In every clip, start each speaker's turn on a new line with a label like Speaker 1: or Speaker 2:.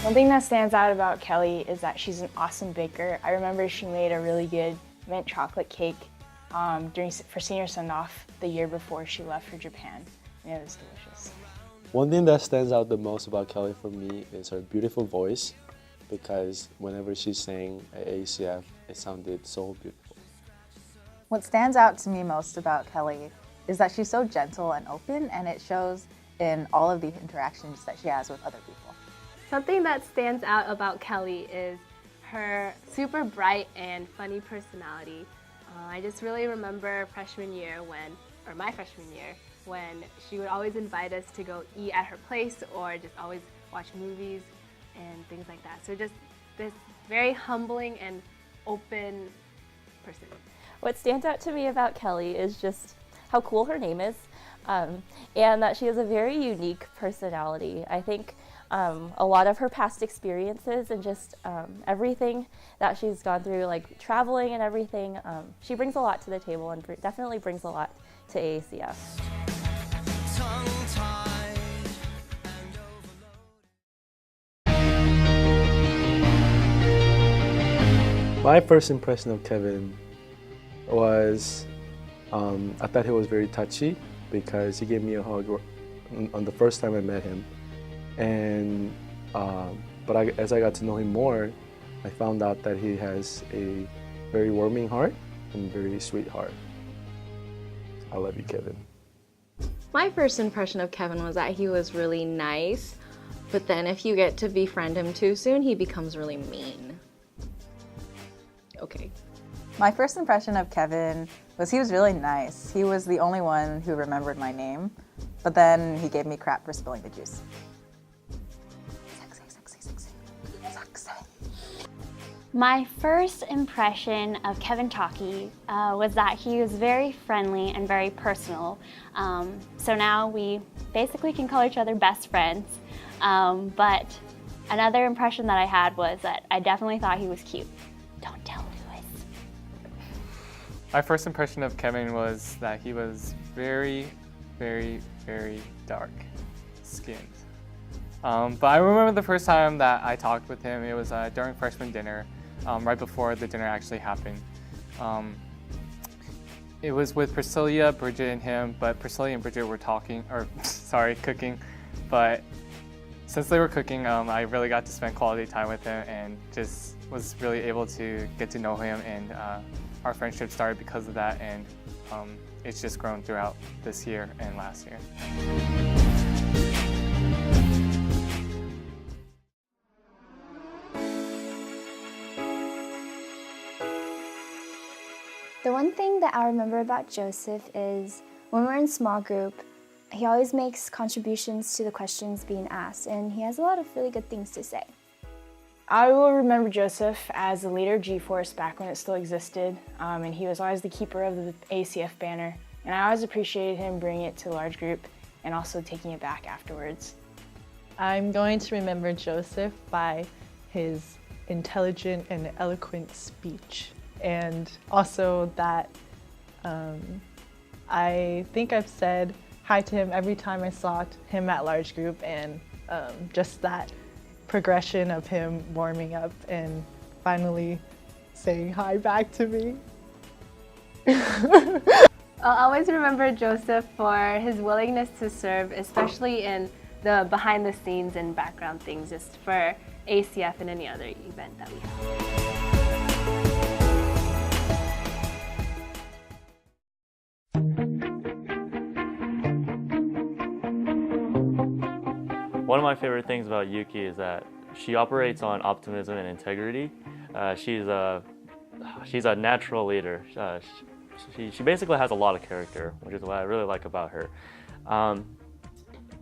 Speaker 1: One thing that stands out about Kellie is that she's an awesome baker. I remember she made a really good mint chocolate cake for Senior Sendoff the year before she left for Japan, and it was delicious.
Speaker 2: One thing that stands out the most about Kellie for me is her beautiful voice, because whenever she sang at AACF, it sounded so beautiful.
Speaker 3: What stands out to me most about Kellie is that she's so gentle and open, and it shows in all of the interactions that she has with other people.
Speaker 4: Something that stands out about Kellie is her super bright and funny personality. I just really remember my freshman year, when she would always invite us to go eat at her place or just always watch movies and things like that. So just this very humbling and open person.
Speaker 5: What stands out to me about Kellie is just how cool her name is, and that she has a very unique personality. I think a lot of her past experiences and just everything that she's gone through, like traveling and everything, she brings a lot to the table and definitely brings a lot to AACF.
Speaker 2: My first impression of Kevin was, I thought he was very touchy because he gave me a hug on the first time I met him. And as I got to know him more, I found out that he has a very warming heart and very sweet heart. I love you, Kevin.
Speaker 6: My first impression of Kevin was that he was really nice, but then if you get to befriend him too soon, he becomes really mean. Okay.
Speaker 3: My first impression of Kevin was he was really nice. He was the only one who remembered my name, but then he gave me crap for spilling the juice.
Speaker 7: My first impression of Kevin Talkie was that he was very friendly and very personal. So now we basically can call each other best friends. But another impression that I had was that I definitely thought he was cute. Don't tell Louis.
Speaker 8: My first impression of Kevin was that he was very, very, very dark skinned. But I remember the first time that I talked with him, it was during freshman dinner. Right before the dinner actually happened. It was with Priscilla, Bridget, and him, but Priscilla and Bridget were cooking. But since they were cooking, I really got to spend quality time with him and just was really able to get to know him, and our friendship started because of that, and it's just grown throughout this year and last year.
Speaker 9: The one thing that I remember about Joseph is when we're in small group, he always makes contributions to the questions being asked, and he has a lot of really good things to say.
Speaker 1: I will remember Joseph as the leader of G-Force back when it still existed, and he was always the keeper of the AACF banner, and I always appreciated him bringing it to a large group and also taking it back afterwards.
Speaker 10: I'm going to remember Joseph by his intelligent and eloquent speech. And also that I think I've said hi to him every time I saw him at large group, and just that progression of him warming up and finally saying hi back to me.
Speaker 4: I'll always remember Joseph for his willingness to serve, especially in the behind the scenes and background things, just for AACF and any other event that we have.
Speaker 11: One of my favorite things about Yuki is that she operates on optimism and integrity. She's a natural leader. She basically has a lot of character, which is what I really like about her.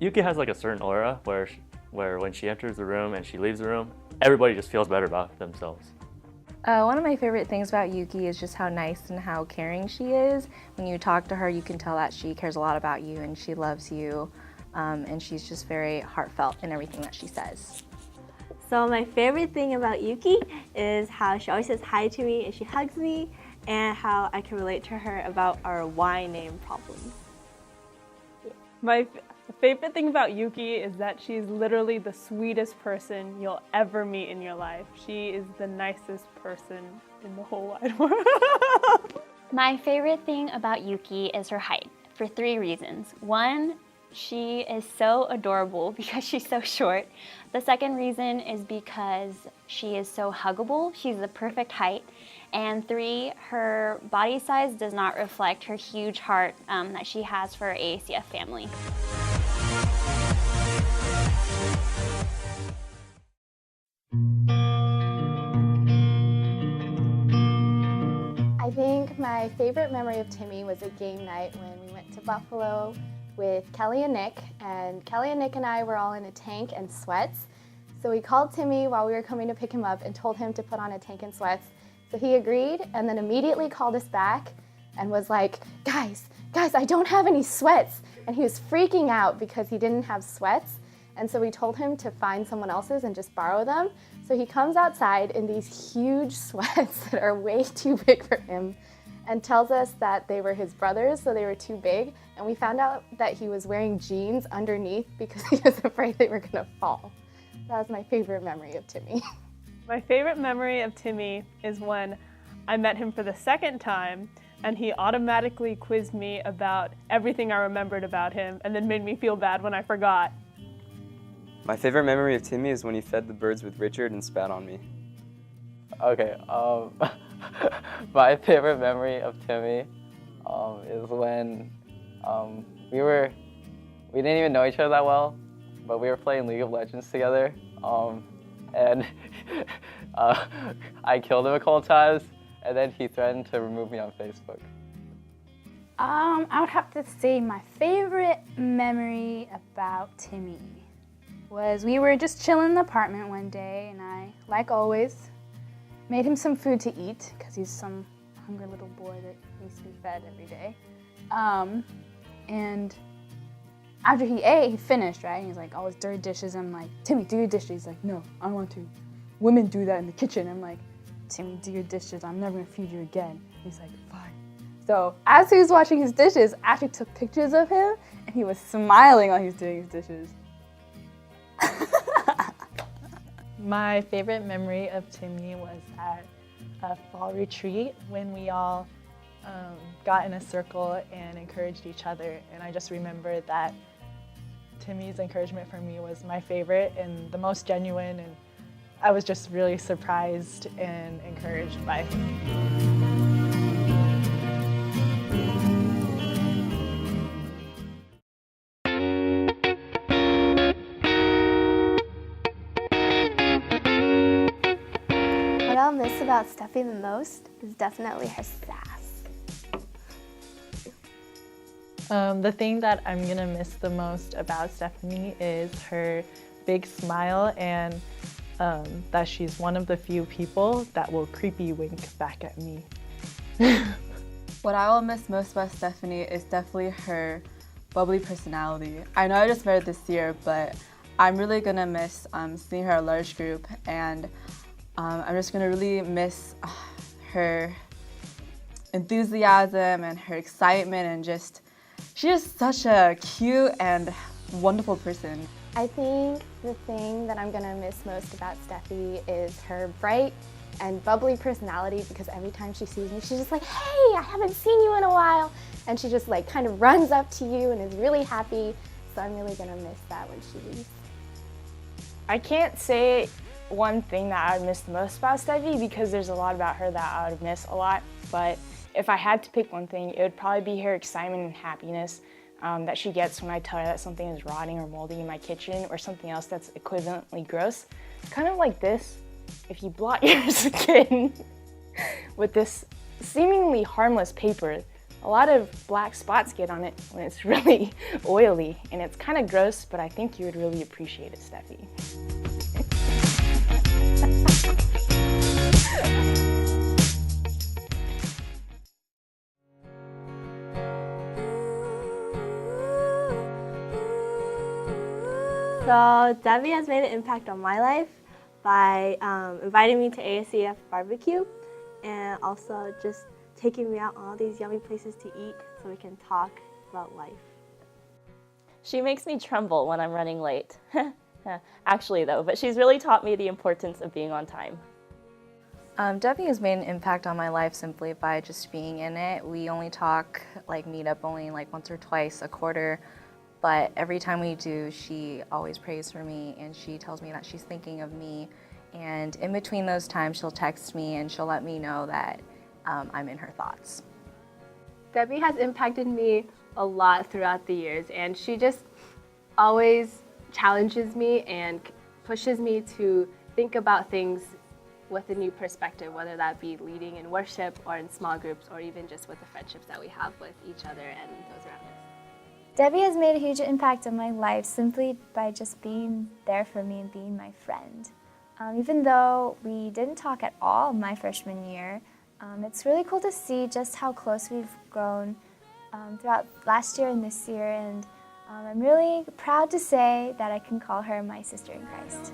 Speaker 11: Yuki has like a certain aura where when she enters the room and she leaves the room, everybody just feels better about themselves.
Speaker 6: One of my favorite things about Yuki is just how nice and how caring she is. When you talk to her, you can tell that she cares a lot about you and she loves you. And she's just very heartfelt in everything that she says.
Speaker 12: So my favorite thing about Yuki is how she always says hi to me and she hugs me, and how I can relate to her about our Y name problems.
Speaker 13: My The favorite thing about Yuki is that she's literally the sweetest person you'll ever meet in your life. She is the nicest person in the whole wide world.
Speaker 7: My favorite thing about Yuki is her height, for 3 reasons. 1, she is so adorable because she's so short. The second reason is because she is so huggable. She's the perfect height. And 3, her body size does not reflect her huge heart that she has for her AACF family.
Speaker 14: I think my favorite memory of Timmy was a game night when we went to Buffalo with Kellie and Nick, and Kellie and Nick and I were all in a tank and sweats. So we called Timmy while we were coming to pick him up and told him to put on a tank and sweats. So he agreed and then immediately called us back and was like, guys, I don't have any sweats. And he was freaking out because he didn't have sweats. And so we told him to find someone else's and just borrow them. So he comes outside in these huge sweats that are way too big for him and tells us that they were his brothers, so they were too big. And we found out that he was wearing jeans underneath because he was afraid they were gonna fall. That was my favorite memory of Timmy.
Speaker 13: My favorite memory of Timmy is when I met him for the second time and he automatically quizzed me about everything I remembered about him and then made me feel bad when I forgot.
Speaker 15: My favorite memory of Timmy is when he fed the birds with Richard and spat on me.
Speaker 16: Okay, my favorite memory of Timmy is when we didn't even know each other that well, but we were playing League of Legends together, and I killed him a couple times, and then he threatened to remove me on Facebook.
Speaker 17: I would have to say my favorite memory about Timmy was we were just chilling in the apartment one day, and I, like always, made him some food to eat because he's some hungry little boy that needs to be fed every day. And after he ate, he finished, right? And he's like, all his dirty dishes. I'm like, Timmy, do your dishes. He's like, no, I don't want to. Women do that in the kitchen. I'm like, Timmy, do your dishes. I'm never gonna feed you again. He's like, fine. So as he was washing his dishes, I actually took pictures of him, and he was smiling while he was doing his dishes.
Speaker 10: My favorite memory of Timmy was at a fall retreat when we all got in a circle and encouraged each other. And I just remember that Timmy's encouragement for me was my favorite and the most genuine, and I was just really surprised and encouraged by him.
Speaker 12: What I'll miss about Stephy the most is definitely her sass.
Speaker 10: The thing that I'm gonna miss the most about Stephanie is her big smile and that she's one of the few people that will creepy wink back at me.
Speaker 3: What I will miss most about Stephanie is definitely her bubbly personality. I know I just met her this year, but I'm really gonna miss seeing her at large group, and I'm just gonna really miss her enthusiasm and her excitement, and just she's just such a cute and wonderful person.
Speaker 14: I think the thing that I'm gonna miss most about Steffi is her bright and bubbly personality, because every time she sees me, she's just like, hey, I haven't seen you in a while. And she just like kind of runs up to you and is really happy. So I'm really gonna miss that when she leaves.
Speaker 1: I can't say one thing that I would miss the most about Steffi because there's a lot about her that I would miss a lot. But if I had to pick one thing, it would probably be her excitement and happiness that she gets when I tell her that something is rotting or moldy in my kitchen, or something else that's equivalently gross. It's kind of like this. If you blot your skin with this seemingly harmless paper, a lot of black spots get on it when it's really oily, and it's kind of gross, but I think you would really appreciate it, Steffi.
Speaker 12: So Debbie has made an impact on my life by inviting me to AACF barbecue, and also just taking me out on all these yummy places to eat so we can talk about life.
Speaker 5: She makes me tremble when I'm running late. Actually though, but she's really taught me the importance of being on time.
Speaker 6: Debbie has made an impact on my life simply by just being in it. We only talk, meet up only once or twice a quarter, but every time we do, she always prays for me and she tells me that she's thinking of me. And in between those times, she'll text me and she'll let me know that I'm in her thoughts.
Speaker 4: Debbie has impacted me a lot throughout the years, and she just always challenges me and pushes me to think about things with a new perspective, whether that be leading in worship or in small groups or even just with the friendships that we have with each other and those around us.
Speaker 9: Debbie has made a huge impact on my life simply by just being there for me and being my friend. Even though we didn't talk at all my freshman year, it's really cool to see just how close we've grown throughout last year and this year, and I'm really proud to say that I can call her my sister in Christ.